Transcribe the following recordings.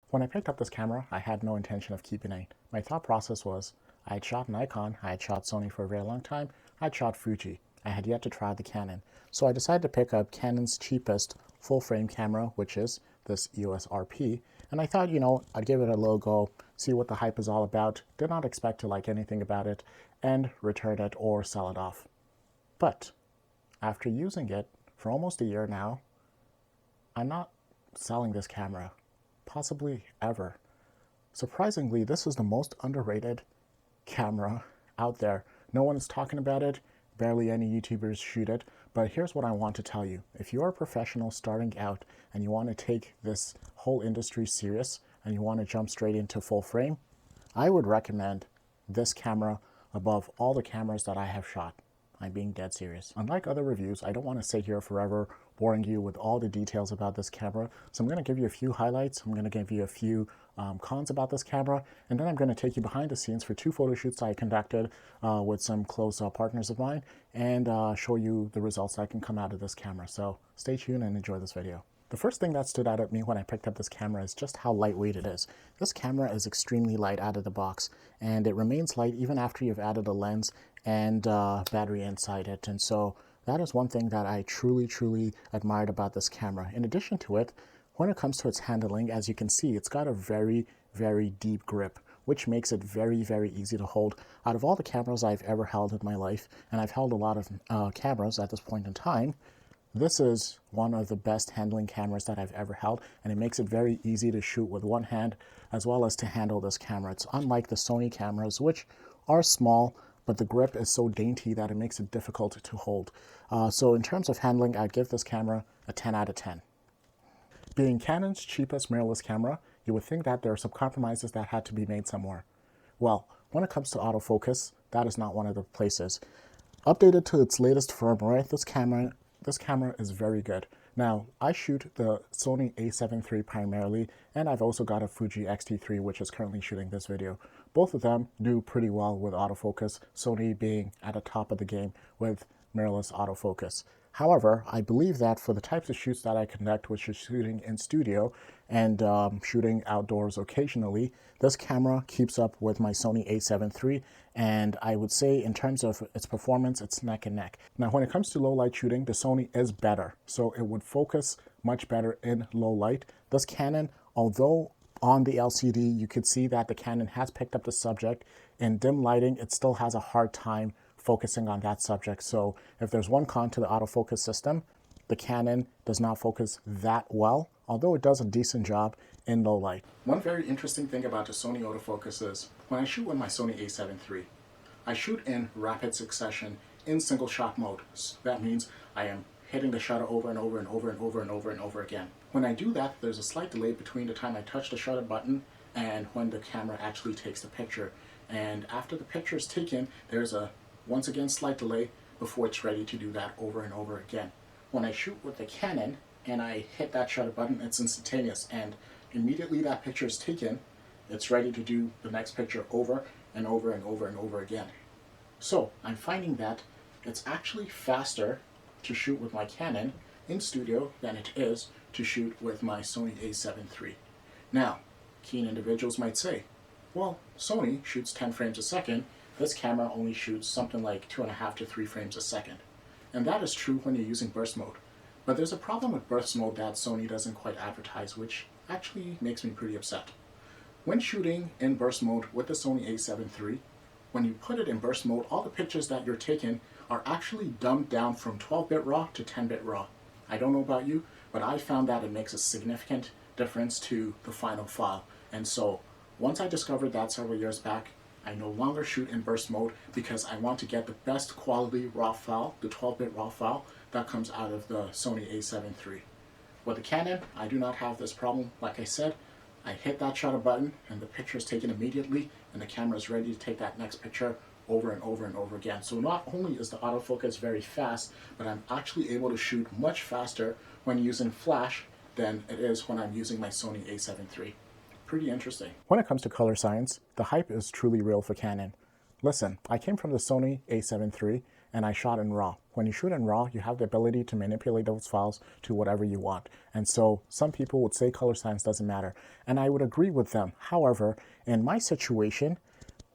When I picked up this camera, I had no intention of keeping it. My thought process was, I had shot Nikon, I had shot Sony for a very long time, I had shot Fuji. I had yet to try the Canon. So I decided to pick up Canon's cheapest full frame camera, which is this EOS RP. And I thought, I'd give it a little go, see what the hype is all about. Did not expect to like anything about it and return it or sell it off. But after using it for almost a year now, I'm not selling this camera, possibly ever. Surprisingly, this is the most underrated camera out there. No one is talking about it, barely any YouTubers shoot it, but here's what I want to tell you. If you're a professional starting out and you want to take this whole industry serious and you want to jump straight into full frame, I would recommend this camera above all the cameras that I have shot. I'm being dead serious. Unlike other reviews, I don't want to sit here forever boring you with all the details about this camera. So I'm going to give you a few highlights. I'm going to give you a few cons about this camera. And then I'm going to take you behind the scenes for 2 photo shoots I conducted with some close partners of mine and show you the results that can come out of this camera. So stay tuned and enjoy this video. The first thing that stood out at me when I picked up this camera is just how lightweight it is. This camera is extremely light out of the box, and it remains light even after you've added a lens and battery inside it. And so that is one thing that I truly admired about this camera. In addition to it, when it comes to its handling, as you can see, it's got a very deep grip, which makes it very easy to hold. Out of all the cameras I've ever held in my life, and I've held a lot of cameras at this point in time, this is one of the best handling cameras that I've ever held, and it makes it very easy to shoot with one hand as well as to handle this camera. It's unlike the Sony cameras, which are small, but the grip is so dainty that it makes it difficult to hold. So in terms of handling, I'd give this camera a 10 out of 10. Being Canon's cheapest mirrorless camera, you would think that there are some compromises that had to be made somewhere. Well, when it comes to autofocus, that is not one of the places. Updated to its latest firmware, this camera is very good. Now, I shoot the Sony a7 III primarily, and I've also got a Fuji X-T3, which is currently shooting this video. Both of them do pretty well with autofocus, Sony being at the top of the game with mirrorless autofocus. However, I believe that for the types of shoots that I conduct, which is shooting in studio and shooting outdoors occasionally, this camera keeps up with my Sony a7 III, and I would say in terms of its performance, it's neck and neck. Now, when it comes to low light shooting, the Sony is better, so it would focus much better in low light. This Canon, although on the LCD, you could see that the Canon has picked up the subject. In dim lighting, it still has a hard time focusing on that subject. So if there's one con to the autofocus system, the Canon does not focus that well, although it does a decent job in low light. One very interesting thing about the Sony autofocus is when I shoot with my Sony a7 III, I shoot in rapid succession in single shot mode. So that means I am hitting the shutter over and over again. When I do that, there's a slight delay between the time I touch the shutter button and when the camera actually takes the picture. And after the picture is taken, there's a once again slight delay before it's ready to do that over and over again. When I shoot with the Canon and I hit that shutter button, it's instantaneous, and immediately that picture is taken, it's ready to do the next picture over and over again. So I'm finding that it's actually faster to shoot with my Canon in studio than it is to shoot with my Sony a7 III. Now, keen individuals might say, well, Sony shoots 10 frames a second, this camera only shoots something like 2.5 to 3 frames a second. And that is true when you're using burst mode. But there's a problem with burst mode that Sony doesn't quite advertise, which actually makes me pretty upset. When shooting in burst mode with the Sony a7 III, when you put it in burst mode, all the pictures that you're taking are actually dumbed down from 12-bit RAW to 10-bit RAW. I don't know about you, but I found that it makes a significant difference to the final file. And so once I discovered that several years back, I no longer shoot in burst mode because I want to get the best quality RAW file, the 12-bit RAW file, that comes out of the Sony a7 III. With the Canon, I do not have this problem. Like I said, I hit that shutter button and the picture is taken immediately and the camera is ready to take that next picture over and over again. So not only is the autofocus very fast, but I'm actually able to shoot much faster when using flash than it is when I'm using my Sony a7 III. Pretty interesting. When it comes to color science, the hype is truly real for Canon. Listen, I came from the Sony a7 III and I shot in RAW. when you shoot in RAW, you have the ability to manipulate those files to whatever you want. And so some people would say color science doesn't matter. And I would agree with them. However, in my situation,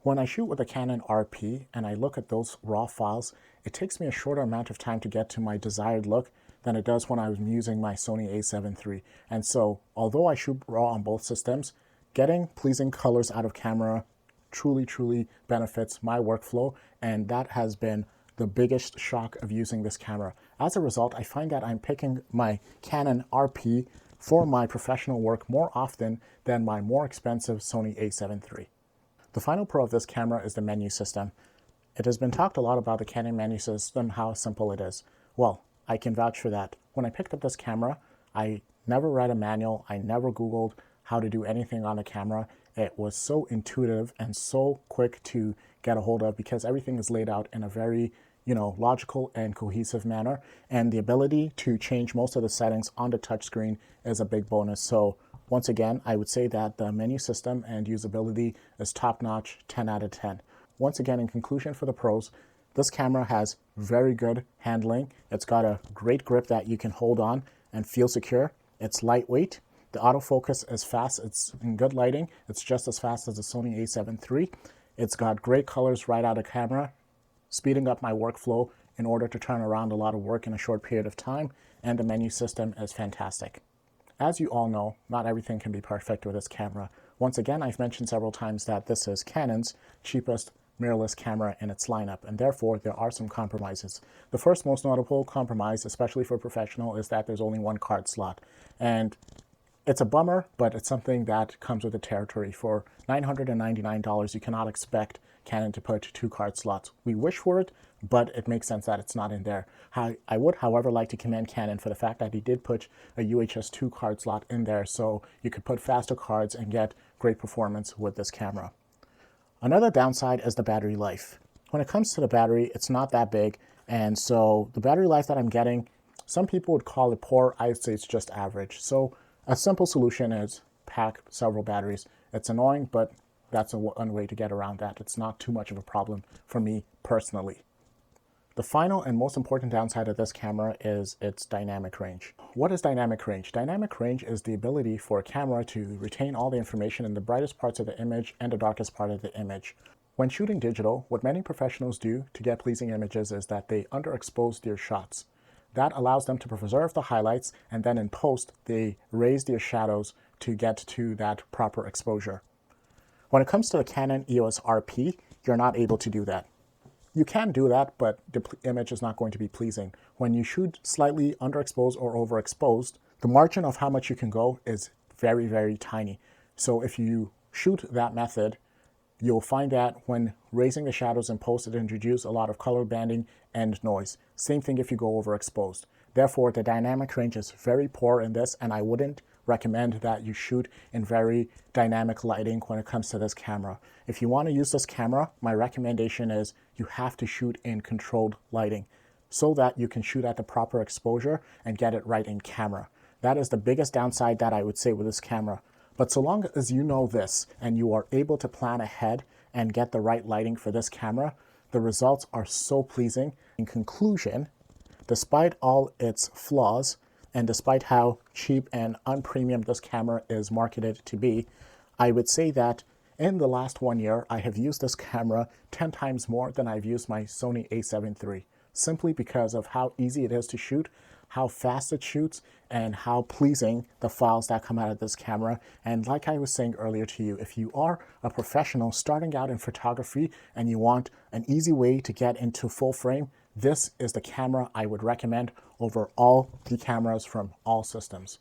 when I shoot with a Canon RP and I look at those RAW files, it takes me a shorter amount of time to get to my desired look than it does when I was using my Sony a7 III. And so, although I shoot RAW on both systems, getting pleasing colors out of camera truly benefits my workflow, and that has been the biggest shock of using this camera. As a result, I find that I'm picking my Canon RP for my professional work more often than my more expensive Sony a7 III. The final pro of this camera is the menu system. It has been talked a lot about the Canon menu system, how simple it is. Well, I can vouch for that. When I picked up this camera, I never read a manual, I never Googled how to do anything on the camera. It was so intuitive and so quick to get a hold of because everything is laid out in a very, logical and cohesive manner. And the ability to change most of the settings on the touchscreen is a big bonus. So once again, I would say that the menu system and usability is top-notch, 10 out of 10. Once again, in conclusion for the pros, this camera has very good handling. It's got a great grip that you can hold on and feel secure. It's lightweight. The autofocus is fast. It's in good lighting. It's just as fast as the Sony a7 III. It's got great colors right out of camera, speeding up my workflow in order to turn around a lot of work in a short period of time. And the menu system is fantastic. As you all know, not everything can be perfect with this camera. Once again, I've mentioned several times that this is Canon's cheapest mirrorless camera in its lineup, and therefore there are some compromises. The first most notable compromise, especially for professional, is that there's only one card slot. And it's a bummer, but it's something that comes with the territory. For $999, you cannot expect Canon to put 2 card slots. We wish for it, but it makes sense that it's not in there. I would, however, like to commend Canon for the fact that he did put a UHS 2 card slot in there, so you could put faster cards and get great performance with this camera. Another downside is the battery life. When it comes to the battery, it's not that big, and so the battery life that I'm getting, some people would call it poor. I would say it's just average. So a simple solution is pack several batteries. It's annoying, but that's one way to get around that. It's not too much of a problem for me personally. The final and most important downside of this camera is its dynamic range. What is dynamic range? Dynamic range is the ability for a camera to retain all the information in the brightest parts of the image and the darkest part of the image. When shooting digital, what many professionals do to get pleasing images is that they underexpose their shots. That allows them to preserve the highlights, and then in post, they raise their shadows to get to that proper exposure. When it comes to the Canon EOS RP, you're not able to do that. You can do that, but the image is not going to be pleasing. When you shoot slightly underexposed or overexposed, the margin of how much you can go is very tiny. So if you shoot that method, you'll find that when raising the shadows in post, it introduces a lot of color banding and noise. Same thing if you go overexposed. Therefore, the dynamic range is very poor in this, and I wouldn't recommend that you shoot in very dynamic lighting when it comes to this camera. If you want to use this camera, my recommendation is you have to shoot in controlled lighting so that you can shoot at the proper exposure and get it right in camera. That is the biggest downside that I would say with this camera. But so long as you know this and you are able to plan ahead and get the right lighting for this camera, the results are so pleasing. In conclusion, despite all its flaws, and despite how cheap and unpremium this camera is marketed to be, I would say that in the last 1 year, I have used this camera 10 times more than I've used my Sony a7 III, simply because of how easy it is to shoot, how fast it shoots, and how pleasing the files that come out of this camera. And like I was saying earlier to you, if you are a professional starting out in photography and you want an easy way to get into full frame, this is the camera I would recommend over all the cameras from all systems.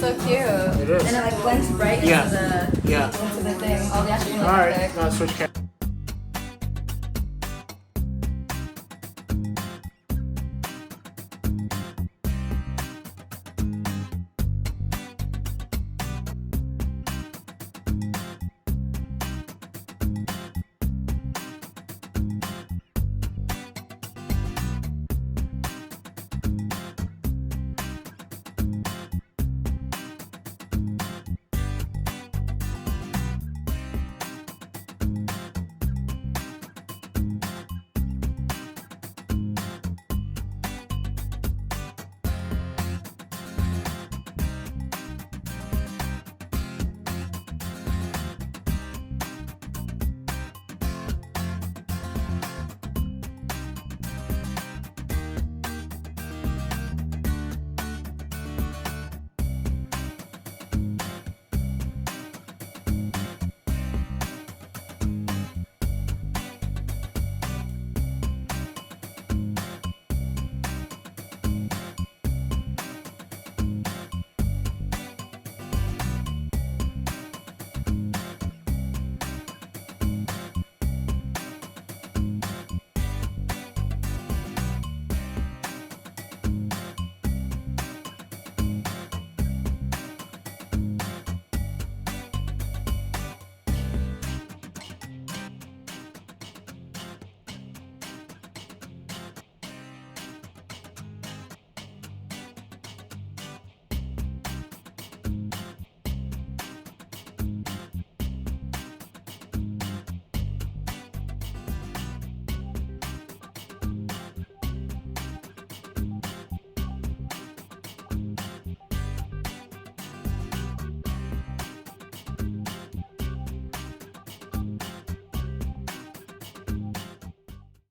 so cute. It is. And it like blends right into the thing. All the actual All right, now switch camera.